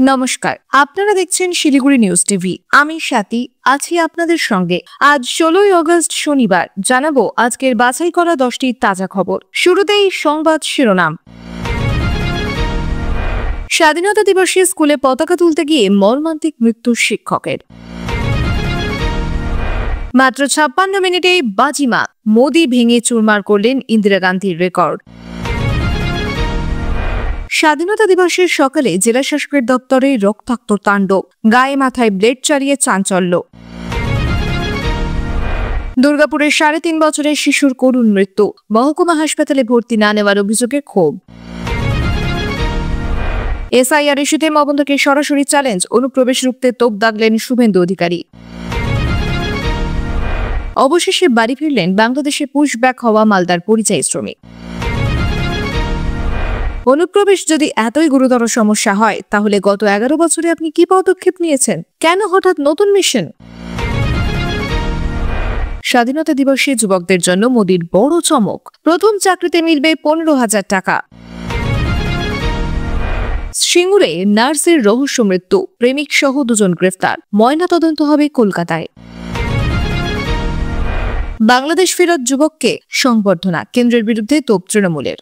নমস্কার, আপনারা দেখছেন শিলিগুড়ি নিউজ টিভি। আমি স্বাতি আছি আপনাদের সঙ্গে। আজ 16ই আগস্ট শনিবার, জানাবো আজকের বাছাই করা 10টি তাজা খবর। শুরুতেই সংবাদ শিরোনাম। স্বাধীনতা দিবসে স্কুলে পতাকা তুলতে গিয়ে মর্মান্তিক মৃত্যু শিক্ষকের। মাত্র 56 মিনিটে বাজিমাত, মোদি ভেঙে চুরমার করলেন ইন্দিরা গান্ধীর রেকর্ড। স্বাধীনতা দিবসের সকালে জেলা শাসকের দপ্তরে রক্তাক্ত তাণ্ডব, গায়ে মাথায় ব্লেড চালিয়ে চাঞ্চল্য। দুর্গাপুরে 3.5 বছরের শিশুর করুণ মৃত্যু, মহকুমা হাসপাতালে ভর্তি না নেওয়ার অভিযোগে ক্ষোভ। এসআইআর ইস্যুতে মবন্ধকে সরাসরি চ্যালেঞ্জ, অনুপ্রবেশ রুখতে তোপ দাগলেন শুভেন্দু অধিকারী। অবশেষে বাড়ি ফিরলেন বাংলাদেশে পুশব্যাক হওয়া মালদার পরিযায়ী শ্রমিক। অনুপ্রবেশ যদি এতই গুরুতর সমস্যা হয়, তাহলে গত 11 বছরে আপনি কি পদক্ষেপ নিয়েছেন? কেন হঠাৎ নতুন মিশন? স্বাধীনতা দিবসে যুবকদের জন্য মোদির বড় চমক, প্রথম চাকরিতে মিলবে 15,000 টাকা। সিঙ্গুরে নার্সের রহস্য মৃত্যু, প্রেমিক সহ 2 জন গ্রেফতার, ময়নাতদন্ত হবে কলকাতায়। বাংলাদেশ ফেরত যুবককে সংবর্ধনা, কেন্দ্রের বিরুদ্ধে তোপ তৃণমূলের।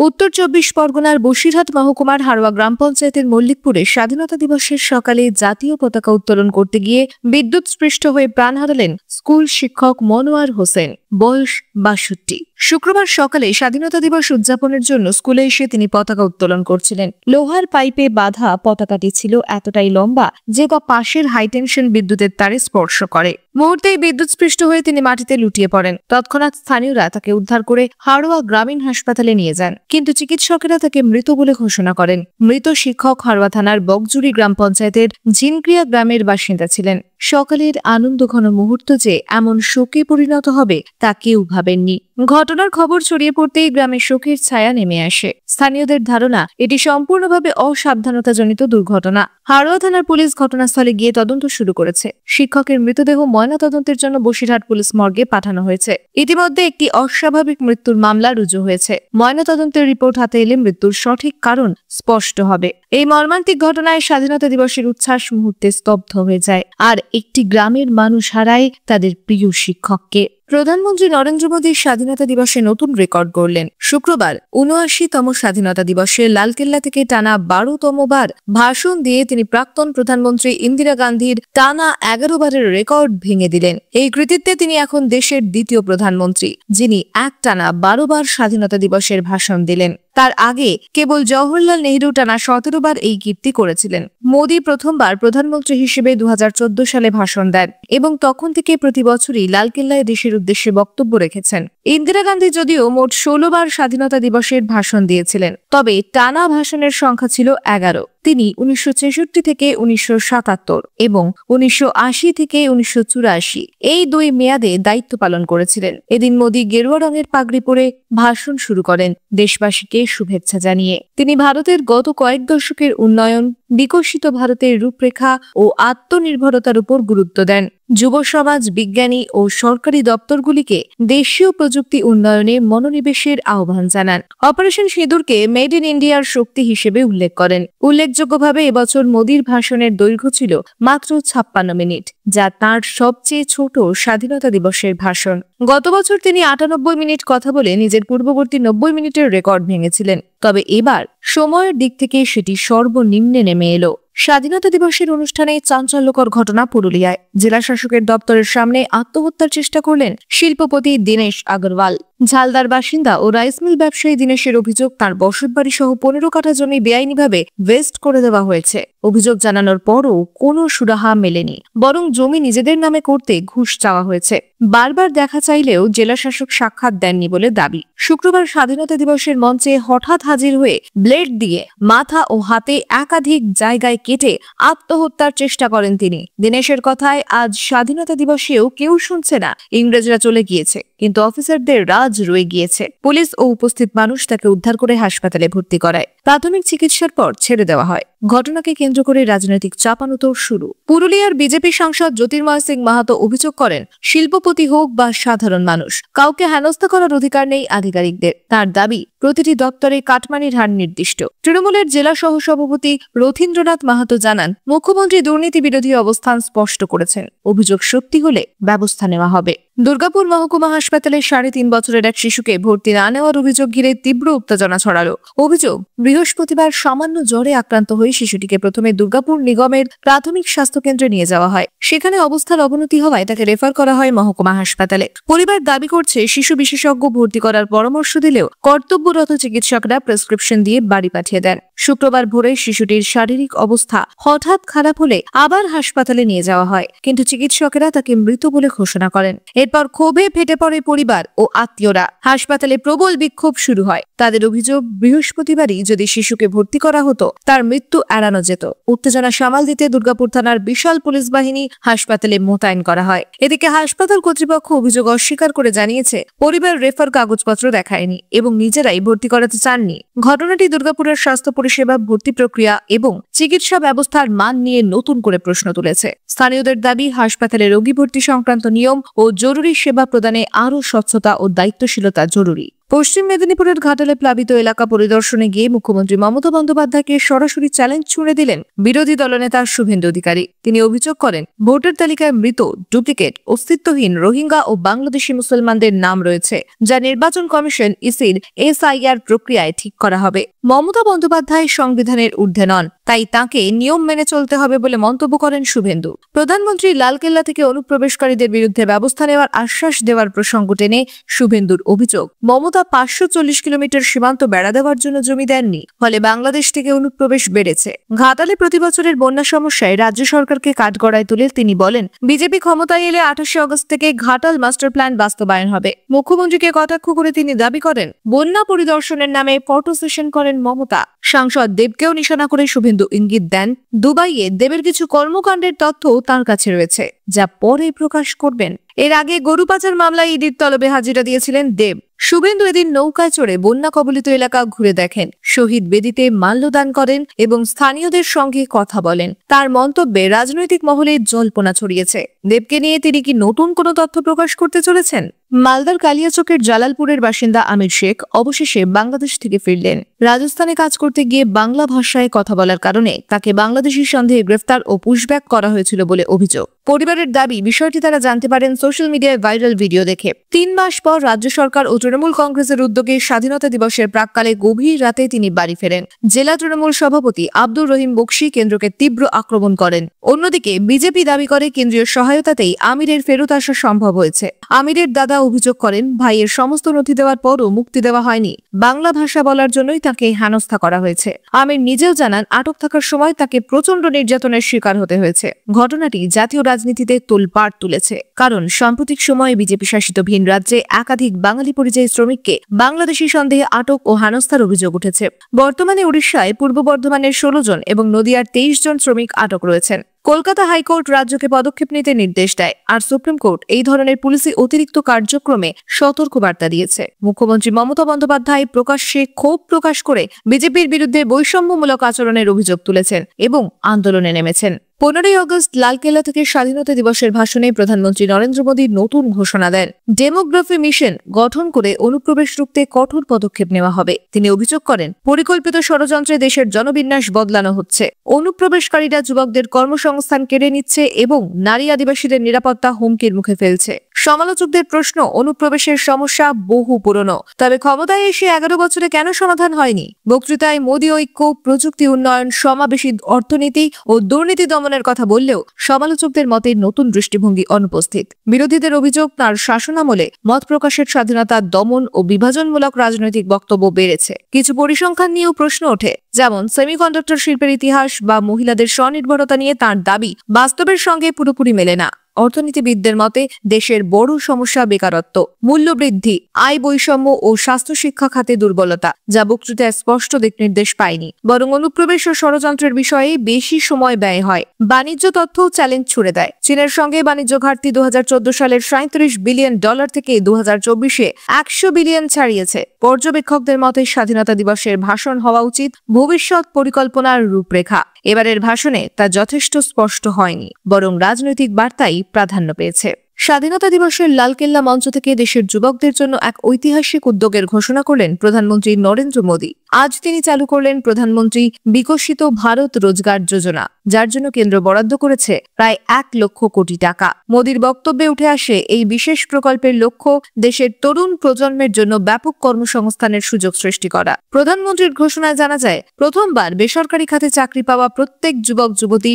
উত্তর 24 পরগনার বসিরহাট মহকুমার হারোয়া গ্রাম পঞ্চায়েতের মল্লিকপুরে স্বাধীনতা দিবসের সকালে জাতীয় পতাকা উত্তোলন করতে গিয়ে বিদ্যুৎস্পৃষ্ট হয়ে প্রাণ হারালেন স্কুল শিক্ষক মনোয়ার হোসেন, বয়স 62। শুক্রবার সকালে স্বাধীনতা দিবস উদযাপনের জন্য স্কুলে এসে তিনি পতাকা উত্তোলন করছিলেন। লোহার পাইপে বাঁধা পতাকাটি ছিল এতটাই লম্বা যে তা পাশের হাইটেনশন বিদ্যুতের তারে স্পর্শ করে। মুহূর্তেই বিদ্যুৎস্পৃষ্ট হয়ে তিনি মাটিতে লুটিয়ে পড়েন। তৎক্ষণাৎ স্থানীয়রা তাকে উদ্ধার করে হারোয়া গ্রামীণ হাসপাতালে নিয়ে যান, কিন্তু চিকিৎসকেরা তাকে মৃত বলে ঘোষণা করেন। মৃত শিক্ষক হারোয়া থানার বকজুরি গ্রাম পঞ্চায়েতের ঝিনক্রিয়া গ্রামের বাসিন্দা ছিলেন। সকালের আনন্দঘন মুহূর্ত যে এমন শোকে পরিণত হবে তা কেউ ভাবেননি। ঘটনার খবর ছড়িয়ে পড়তেই গ্রামে শোকের ছায়া নেমে আসে। স্থানীয়দের ধারণা এটি সম্পূর্ণভাবে অসাবধানতাজনিত দুর্ঘটনা। হারোয়া থানার পুলিশ ঘটনাস্থলে গিয়ে তদন্ত শুরু করেছে। শিক্ষকের মৃতদেহ ময়নাতদন্তের জন্য বসিরহাট পুলিশ মর্গে পাঠানো হয়েছে। ইতিমধ্যে একটি অস্বাভাবিক মৃত্যুর মামলা রুজু হয়েছে। ময়নাতদন্তের রিপোর্ট হাতে এলে মৃত্যুর সঠিক কারণ স্পষ্ট হবে। এই মর্মান্তিক ঘটনায় স্বাধীনতা দিবসের উচ্ছ্বাস মুহূর্তে স্তব্ধ হয়ে যায়, আর একটি গ্রামের মানুষ হারায় তাদের প্রিয় শিক্ষককে। প্রধানমন্ত্রী নরেন্দ্র মোদী স্বাধীনতা দিবসে নতুন রেকর্ড গড়লেন। শুক্রবার 79তম স্বাধীনতা দিবসে লালকেল্লা থেকে টানা 12তম বার ভাষণ দিয়ে তিনি প্রাক্তন প্রধানমন্ত্রী ইন্দিরা গান্ধীর টানা 11 বারের রেকর্ড ভেঙে দিলেন। এই কৃতিত্বে তিনি এখন দেশের দ্বিতীয় প্রধানমন্ত্রী যিনি একটানা 12 বার স্বাধীনতা দিবসের ভাষণ দিলেন। তার আগে কেবল জওহরলাল নেহরু টানা 17 বার এই কীর্তি করেছিলেন। মোদী প্রথমবার প্রধানমন্ত্রী হিসেবে 2014 সালে ভাষণ দেন এবং তখন থেকে প্রতি বছরই লালকেল্লায় দেশের উদ্দেশ্যে বক্তব্য রেখেছেন। ইন্দিরা গান্ধী যদিও মোট 16 বার স্বাধীনতা দিবসের ভাষণ দিয়েছিলেন, তবে টানা ভাষণের সংখ্যা ছিল 11। তিনি 1966 থেকে 1977 এবং 1980 থেকে 1984 এই 2 মেয়াদে দায়িত্ব পালন করেছিলেন। এদিন মোদী গেরুয়া রঙের পাগড়ি পরে ভাষণ শুরু করেন, দেশবাসীকে শুভেচ্ছা জানিয়ে। তিনি ভারতের গত কয়েক দশকের উন্নয়ন, বিকশিত ভারতের রূপরেখা ও আত্মনির্ভরতার উপর গুরুত্ব দেন। যুব সমাজ, বিজ্ঞানী ও সরকারি দপ্তরগুলিকে দেশীয় প্রযুক্তি উন্নয়নে মনোনিবেশের আহ্বান জানান। অপারেশন সিঁদুরকে মেড ইন ইন্ডিয়ার শক্তি হিসেবে উল্লেখ করেন। উল্লেখযোগ্যভাবে এবছর মোদীর ভাষণের দৈর্ঘ্য ছিল মাত্র 56 মিনিট, যা তাঁর সবচেয়ে ছোট স্বাধীনতা দিবসের ভাষণ। গত বছর তিনি 98 মিনিট কথা বলে নিজের পূর্ববর্তী 90 মিনিটের রেকর্ড ভেঙেছিলেন, তবে এবার সময়ের দিক থেকে সেটি সর্বনিম্নে নেমে এলো। স্বাধীনতা দিবসের অনুষ্ঠানে চাঞ্চল্যকর ঘটনা পুরুলিয়ায়। জেলা শাসকের দপ্তরের সামনে আত্মহত্যার চেষ্টা করলেন শিল্পপতি দীনেশ আগরওয়াল। ঝালদার বাসিন্দা ও রাইস মিল ব্যবসায়ী দীনেশের অভিযোগ, তার বসতবাড়ি সহ 15 কাঠা জমি বেআইনিভাবে ওয়েস্ট করে দেওয়া হয়েছে। অভিযোগ জানানোর পরও কোনো সুরাহা মেলেনি, বরং জমি নিজেদের নামে করতে ঘুষ চাওয়া হয়েছে। বারবার দেখা চাইলেও জেলা শাসক সাক্ষাৎ দেননি বলে দাবি। শুক্রবার স্বাধীনতা দিবসের মঞ্চে হঠাৎ হাজির হয়ে ব্লেড দিয়ে মাথা ও হাতে একাধিক জায়গায় কেটে আত্মহত্যার চেষ্টা করেন তিনি। দীনেশের কথায়, আজ স্বাধীনতা দিবসেও কেউ শুনছে না, ইংরেজরা চলে গিয়েছে, কিন্তু অফিসারদের রাজ রয়ে গিয়েছে। পুলিশ ও উপস্থিত মানুষ তাকে উদ্ধার করে হাসপাতালে ভর্তি করায়। প্রাথমিক চিকিৎসার পর ছেড়ে দেওয়া হয়। ঘটনাকে কেন্দ্র করে রাজনৈতিক চাপানোতর শুরু। পুরুলিয়ার বিজেপি সাংসদ জ্যোতির্ময় সিং মাহাতো অভিযোগ করেন, শিল্পপতি হোক বা সাধারণ মানুষ, কাউকে হেনস্থা করার অধিকার নেই আধিকারিকদের। তার দাবি, প্রতিটি দপ্তরে কাটমানির হার নির্দিষ্ট। তৃণমূলের জেলা সহসভাপতি রথীন্দ্রনাথ মাহাতো জানান, মুখ্যমন্ত্রী দুর্নীতি বিরোধী অবস্থান স্পষ্ট করেছেন। অভিযোগ সত্যি হলে ব্যবস্থা নেওয়া হবে। দুর্গাপুর মহকুমা হাসপাতালে 3.5 বছরের এক শিশুকে ভর্তি না নেওয়ার অভিযোগ ঘিরে তীব্র উত্তেজনা ছড়ালো। অভিযোগ, বৃহস্পতিবার সামান্য জ্বরে আক্রান্ত হয়ে শিশুটিকে প্রথমে দুর্গাপুর নিগমের প্রাথমিক স্বাস্থ্য কেন্দ্রে নিয়ে যাওয়া হয়। সেখানে অবস্থার অবনতি হওয়ায় তাকে রেফার করা হয় মহকুমা হাসপাতালে। পরিবার দাবি করছে, শিশু বিশেষজ্ঞ ভর্তি করার পরামর্শ দিলেও কর্তব্যরত চিকিৎসকরা প্রেসক্রিপশন দিয়ে বাড়ি পাঠিয়ে দেন। শুক্রবার ভোরে শিশুটির শারীরিক অবস্থা হঠাৎ খারাপ হলে আবার হাসপাতালে নিয়ে যাওয়া হয়, কিন্তু চিকিৎসকেরা তাকে মৃত বলে ঘোষণা করেন। এরপর ক্ষোভে ফেটে পড়ে পরিবার ও আত্মীয়রা। হাসপাতালে প্রবল বিক্ষোভ শুরু হয়। তাদের অভিযোগ, বৃহস্পতিবারই যদি শিশুকে ভর্তি করা হতো তার মৃত্যু এড়ানো যেত। উত্তেজনা সামাল দিতে দুর্গাপুর থানার বিশাল পুলিশ বাহিনী হাসপাতালে মোতায়েন করা হয়। এদিকে হাসপাতাল কর্তৃপক্ষ অভিযোগ অস্বীকার করে জানিয়েছে, পরিবার রেফার কাগজপত্র দেখায়নি এবং নিজেরাই ভর্তি করাতে চাননি। ঘটনাটি দুর্গাপুরের স্বাস্থ্য পরিষেবা, ভর্তি প্রক্রিয়া এবং চিকিৎসা ব্যবস্থার মান নিয়ে নতুন করে প্রশ্ন তুলেছে। স্থানীয়দের দাবি, হাসপাতালে রোগী ভর্তি সংক্রান্ত নিয়ম ও জরুরি সেবা প্রদানে আরও স্বচ্ছতা ও দায়িত্বশীলতা জরুরি। পশ্চিম মেদিনীপুরের ঘাটালে প্লাবিত এলাকা পরিদর্শনে গিয়ে মুখ্যমন্ত্রী মমতা বন্দ্যোপাধ্যায়কে সরাসরি চ্যালেঞ্জ ছুঁড়ে দিলেন বিরোধী দলনেতা শুভেন্দু অধিকারী। তিনি অভিযোগ করেন, ভোটার তালিকায় মৃত, ডুপ্লিকেট, অস্তিত্বহীন রোহিঙ্গা ও বাংলাদেশি মুসলমানদের নাম রয়েছে, যা নির্বাচন কমিশন ইসির SIR প্রক্রিয়ায় ঠিক করা হবে। মমতা বন্দ্যোপাধ্যায় সংবিধানের ঊর্ধ্বে নন, তাই তাঁকে নিয়ম মেনে চলতে হবে বলে মন্তব্য করেন শুভেন্দু। প্রধানমন্ত্রী লালকেল্লা থেকে অনুপ্রবেশকারীদের বিরুদ্ধে ব্যবস্থা নেওয়ার আশ্বাস দেওয়ার প্রসঙ্গ টেনে শুভেন্দুর অভিযোগ, মমতা 540 কিলোমিটার সীমান্ত বেড়া দেওয়ার জন্য জমি দেননি, ফলে বাংলাদেশ থেকে অনুপ্রবেশ বেড়েছে। ঘাটালে প্রতি বছরের বন্যা সমস্যায় রাজ্য সরকারকে কাঠগড়ায় তুলে তিনি বলেন, বিজেপি ক্ষমতায় এলে 28 আগস্ট থেকে ঘাটাল মাস্টার প্ল্যান বাস্তবায়ন হবে। মুখ্যমন্ত্রীকে কটাক্ষ করে তিনি দাবি করেন, বন্যা পরিদর্শনের নামে ফটো সেশন করেন মমতা। সাংসদ দেবকেও নিশানা করে শুভেন্দু ইঙ্গিত দেন, দুবাইয়ে দেবের কিছু কর্মকাণ্ডের তথ্য তাঁর কাছে রয়েছে, যা পরে প্রকাশ করবেন। এর আগে গরু পাচার মামলায় ইডির তলবে হাজিরা দিয়েছিলেন দেব। শুভেন্দু এদিন নৌকায় চড়ে বন্যা কবলিত এলাকা ঘুরে দেখেন, শহীদ বেদিতে মাল্যদান করেন এবং স্থানীয়দের সঙ্গে কথা বলেন। তার মন্তব্যে রাজনৈতিক মহলে জল্পনা ছড়িয়েছে। দেবকে নিয়ে তিনি কি নতুন কোনো তথ্য প্রকাশ করতে চলেছেন? মালদার কালিয়াচকের জালালপুরের বাসিন্দা আমির শেখ অবশেষে বাংলাদেশ থেকে ফিরলেন। রাজস্থানে কাজ করতে গিয়ে বাংলা ভাষায় কথা বলার কারণে তাকে বাংলাদেশি সন্দেহে গ্রেফতার ও পুশব্যাক করা হয়েছিল বলে অভিযোগ। পরিবারের দাবি, বিষয়টি তারা জানতে পারেন সোশ্যাল মিডিয়ায় ভাইরাল ভিডিও দেখে। 3 মাস পর রাজ্য সরকার ও তৃণমূল কংগ্রেসের উদ্যোগে স্বাধীনতা দিবসের প্রাক্কালে গভীর রাতে তিনি বাড়ি ফেরেন। জেলা তৃণমূল সভাপতি আব্দুর রহিম বকশি কেন্দ্রকে তীব্র আক্রমণ করেন। অন্যদিকে বিজেপি দাবি করে কেন্দ্রীয় সহায়তাতেই আমিরের ফেরত আসা সম্ভব হয়েছে। আমিরের দাদা অভিযোগ করেন, ভাইয়ের সমস্ত নথি দেওয়ার পরও মুক্তি দেওয়া হয়নি। বাংলা ভাষা বলার জন্যই তাকে হেনস্থা করা হয়েছে। আমির নিজেও জানান, আটক থাকার সময় তাকে প্রচন্ড নির্যাতনের শিকার হতে হয়েছে। ঘটনাটি জাতীয় রাজনীতিতে তোলপাড় তুলেছে, কারণ সাম্প্রতিক সময়ে বিজেপি শাসিত ভিন রাজ্যে একাধিক বাঙালি পরিযায়ী শ্রমিককে বাংলাদেশি সন্দেহে আটক ও হেনস্থার অভিযোগ উঠেছে। বর্তমানে উড়িষ্যায় পূর্ব বর্ধমানের 16 জন এবং নদিয়ার 23 জন শ্রমিক আটক রয়েছেন। কলকাতা হাইকোর্ট রাজ্যকে পদক্ষেপ নিতে নির্দেশ দেয়, আর সুপ্রিম কোর্ট এই ধরনের পুলিশি অতিরিক্ত কার্যক্রমে সতর্কবার্তা দিয়েছে। মুখ্যমন্ত্রী মমতা বন্দ্যোপাধ্যায় প্রকাশ্যে ক্ষোভ প্রকাশ করে বিজেপির বিরুদ্ধে বৈষম্যমূলক আচরণের অভিযোগ তুলেছেন এবং আন্দোলনে নেমেছেন। 15 আগস্ট লালকেল্লা থেকে স্বাধীনতা দিবসের ভাষণে প্রধানমন্ত্রী নরেন্দ্র মোদী নতুন ঘোষণা দেন, ডেমোগ্রাফি মিশন গঠন করে অনুপ্রবেশ রুখতে কঠোর পদক্ষেপ নেওয়া হবে। তিনি অভিযোগ করেন, পরিকল্পিত ষড়যন্ত্রে দেশের জনবিন্যাস বদলানো হচ্ছে। অনুপ্রবেশকারীরা যুবকদের কর্মসংস্থান কেড়ে নিচ্ছে এবং নারী আদিবাসীদের নিরাপত্তা হুমকির মুখে ফেলছে। সমালোচকদের প্রশ্ন, অনুপ্রবেশের সমস্যা বহু পুরনো, তবে ক্ষমতায় এসে 11 বছরে কেন সমাধান হয়নি? বক্তৃতায় মোদী ঐক্য, প্রযুক্তি উন্নয়ন, সমাবেশী অর্থনীতি ও দুর্নীতি দমনের কথা বললেও সমালোচকদের মতে নতুন দৃষ্টিভঙ্গি অনুপস্থিত। বিরোধীদের অভিযোগ, তার শাসনামলে মত প্রকাশের স্বাধীনতা দমন ও বিভাজনমূলক রাজনৈতিক বক্তব্য বেড়েছে। কিছু পরিসংখ্যান নিয়েও প্রশ্ন ওঠে, যেমন সেমিকন্ডাক্টর শিল্পের ইতিহাস বা মহিলাদের স্বনির্ভরতা নিয়ে তার দাবি বাস্তবের সঙ্গে পুরোপুরি মেলে না। অর্থনীতিবিদদের মতে দেশের বড় সমস্যা বেকারত্ব, মূল্যবৃদ্ধি, আয় বৈষম্য ও স্বাস্থ্য শিক্ষা খাতে দুর্বলতা, যা বক্তৃতায় স্পষ্ট দিক নির্দেশ পায়নি, বরং অনুপ্রবেশ ও ষড়যন্ত্রের বিষয়ে বেশি সময় ব্যয় হয়। বাণিজ্য তথ্যও চ্যালেঞ্জ ছুড়ে দেয়। চীনের সঙ্গে বাণিজ্য ঘাটতি 2014 সালের $37 বিলিয়ন থেকে 2024-এ 100 বিলিয়ন ছাড়িয়েছে। পর্যবেক্ষকদের মতে স্বাধীনতা দিবসের ভাষণ হওয়া উচিত ভবিষ্যৎ পরিকল্পনার রূপরেখা। এবারের ভাষণে তা যথেষ্ট স্পষ্ট হয়নি, বরং রাজনৈতিক বার্তাই প্রাধান্য পেয়েছে। স্বাধীনতা দিবসের লালকেল্লা মঞ্চ থেকে দেশের যুবকদের জন্য এক ঐতিহাসিক উদ্যোগের ঘোষণা করলেন প্রধানমন্ত্রী নরেন্দ্র মোদী। আজ তিনি চালু করলেন প্রধানমন্ত্রী বিকশিত ভারত রোজগার যোজনা, যার জন্য কেন্দ্র বরাদ্দ করেছে প্রায় 1 লক্ষ কোটি টাকা। মোদীর বক্তব্যে উঠে আসে এই বিশেষ প্রকল্পের লক্ষ্য দেশের তরুণ প্রজন্মের জন্য ব্যাপক কর্মসংস্থানের সুযোগ সৃষ্টি করা। প্রধানমন্ত্রীর ঘোষণায় জানা যায়, প্রথমবার বেসরকারি খাতে চাকরি পাওয়া প্রত্যেক যুবক যুবতী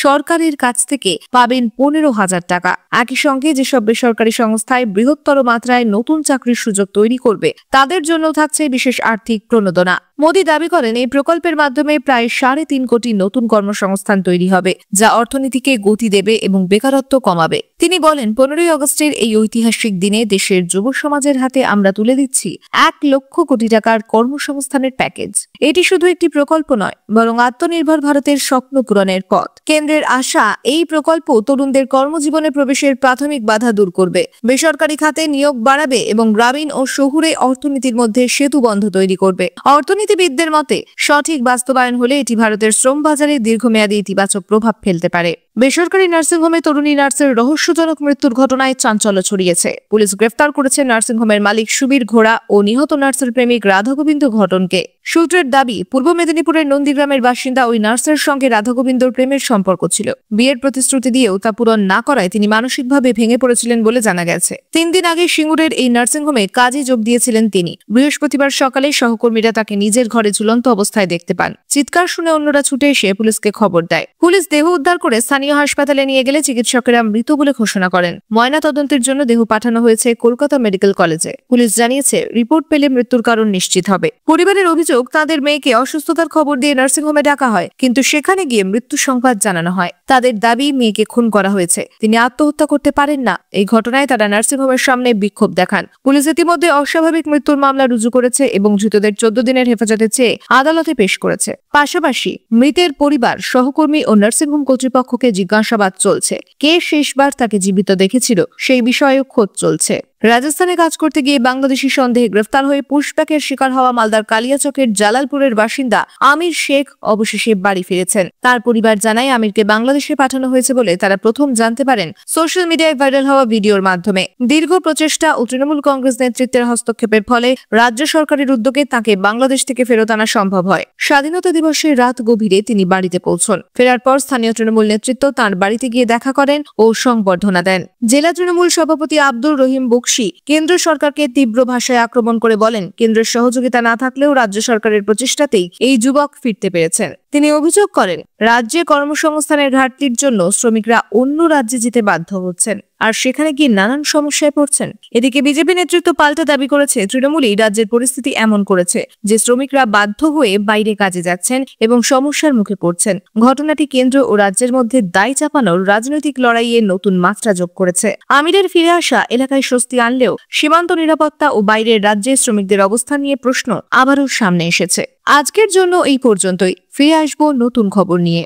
সরকারের কাছ থেকে পাবেন 15,000 টাকা। একই সঙ্গে যেসব বেসরকারি সংস্থায় বৃহত্তর মাত্রায় নতুন চাকরির সুযোগ তৈরি করবে, তাদের জন্য থাকছে বিশেষ আর্থিক প্রণোদনা। মোদী দাবি করেন, এই প্রকল্পের মাধ্যমে প্রায় 3.5 কোটি নতুন কর্মসংস্থান তৈরি হবে, যা অর্থনীতিকে গতি দেবে এবং বেকারত্ব কমাবে। তিনি বলেন, 15ই আগস্টের এই ঐতিহাসিক দিনে দেশের যুব সমাজের হাতে আমরা তুলে দিচ্ছি 1 লক্ষ কোটি টাকার কর্মসংস্থানের প্যাকেজ। এটি শুধু একটি প্রকল্প নয়, বরং আত্মনির্ভর ভারতের স্বপ্ন পূরণের পথ। কেন্দ্রের আশা, এই প্রকল্প তরুণদের কর্মজীবনে প্রবেশের প্রাথমিক বাধা দূর করবে, বেসরকারি খাতে নিয়োগ বাড়াবে এবং গ্রামীণ ও শহুরে অর্থনীতির মধ্যে সেতুবন্ধ তৈরি করবে। অর্থনীতিবিদদের মতে, সঠিক বাস্তবায়ন হলে এটি ভারতের শ্রম বাজারে দীর্ঘমেয়াদী ইতিবাচক প্রভাব ফেলতে পারে। বেসরকারি নার্সিংহোমে তরুণী নার্সের রহস্যজনক মৃত্যুর ঘটনায় চাঞ্চল্য ছড়িয়েছে। পুলিশ গ্রেফতার করেছে নার্সিংহোমের মালিক সুবীর ঘোড়া ও নিহত নার্সের প্রেমিক রাধাগোবিন্দ ঘটনকে। সূত্রের দাবি, পূর্ব মেদিনীপুরের নন্দীগ্রামের বাসিন্দা ওই নার্সের সঙ্গে রাধাগোবিন্দর প্রেমের সম্পর্ক ছিল। বিয়ের প্রতিশ্রুতি দিয়েও তা পূরণ না করায় তিনি মানসিকভাবে ভেঙে পড়েছিলেন বলে জানা গেছে। 3 দিন আগে সিঙ্গুরের এই নার্সিংহোমে কাজে যোগ দিয়েছিলেন তিনি। বৃহস্পতিবার সকালে সহকর্মীরা তাকে নিজের ঘরে ঝুলন্ত অবস্থায় দেখতে পান। চিৎকার শুনে অন্যরা ছুটে এসে পুলিশকে খবর দেয়। পুলিশ দেহ উদ্ধার করে স্থানীয় হাসপাতালে নিয়ে গেলে চিকিৎসকেরা মৃত বলে ঘোষণা করেন। ময়না তদন্তের জন্য দেহ পাঠানো হয়েছে কলকাতা মেডিকেল কলেজে। পুলিশ জানিয়েছে, রিপোর্ট পেলে মৃত্যুর কারণ নিশ্চিত হবে। পরিবারের অভিযোগ, তাদের মেয়েকে অসুস্থতার খবর দিয়ে নার্সিংহোমে ডাকা হয়, কিন্তু সেখানে গিয়ে মৃত্যু সংবাদ জানানো হয়। তাদের দাবি, মেয়েকে খুন করা হয়েছে, তিনি আত্মহত্যা করতে পারেন না। এই ঘটনায় তারা নার্সিংহোমের সামনে বিক্ষোভ দেখান। পুলিশ ইতিমধ্যে অস্বাভাবিক মৃত্যুর মামলা রুজু করেছে এবং ধৃতদের 14 দিনের হেফাজতে চেয়ে আদালতে পেশ করেছে। পাশাপাশি মৃতের পরিবার, সহকর্মী ও নার্সিংহোম কর্তৃপক্ষকে জিজ্ঞাসাবাদ চলছে। কে শেষবার তাকে জীবিত দেখেছিল, সেই বিষয়েও খোঁজ চলছে। রাজস্থানে কাজ করতে গিয়ে বাংলাদেশি সন্দেহে গ্রেফতার হয়ে পুশব্যাকের শিকার হওয়া মালদার কালিয়াচকের জালালপুরের বাসিন্দা আমির শেখ অবশেষে বাড়ি ফিরেছেন। তার পরিবার জানায়, আমিরকে বাংলাদেশে পাঠানো হয়েছে বলে তারা প্রথম জানতে পারেন সোশ্যাল মিডিয়ায় ভাইরাল হওয়া ভিডিওর মাধ্যমে। দীর্ঘ প্রচেষ্টা ও তৃণমূল কংগ্রেস নেতৃত্বের হস্তক্ষেপের ফলে রাজ্য সরকারের উদ্যোগে তাকে বাংলাদেশ থেকে ফেরত আনা সম্ভব হয়। স্বাধীনতা দিবসের রাত গভীরে তিনি বাড়িতে পৌঁছন। ফেরার পর স্থানীয় তৃণমূল নেতৃত্ব তাঁর বাড়িতে গিয়ে দেখা করেন ও সংবর্ধনা দেন। জেলা তৃণমূল সভাপতি আব্দুর রহিম বকশি কেন্দ্র সরকারকে তীব্র ভাষায় আক্রমণ করে বলেন, কেন্দ্রের সহযোগিতা না থাকলেও রাজ্য সরকারের প্রচেষ্টাতেই এই যুবক ফিরতে পেরেছেন। তিনি অভিযোগ করেন, রাজ্যে কর্মসংস্থানের ঘাটতির জন্য শ্রমিকরা অন্য রাজ্যে যেতে বাধ্য হচ্ছেন আর সেখানে গিয়ে নানান সমস্যায় পড়ছেন। এদিকে বিজেপি নেতৃত্ব পাল্টা দাবি করেছে, তৃণমূলই রাজ্যের পরিস্থিতি এমন করেছে যে শ্রমিকরা বাধ্য হয়ে বাইরে কাজে যাচ্ছেন এবং সমস্যার মুখে পড়ছেন। ঘটনাটি কেন্দ্র ও রাজ্যের মধ্যে দায় চাপানোর রাজনৈতিক লড়াইয়ে নতুন মাত্রা যোগ করেছে। আমিরের ফিরে আসা এলাকায় স্বস্তি আনলেও সীমান্ত নিরাপত্তা ও বাইরের রাজ্যে শ্রমিকদের অবস্থান নিয়ে প্রশ্ন আবারও সামনে এসেছে। আজকের জন্য এই পর্যন্তই। ফিরে আসবো নতুন খবর নিয়ে।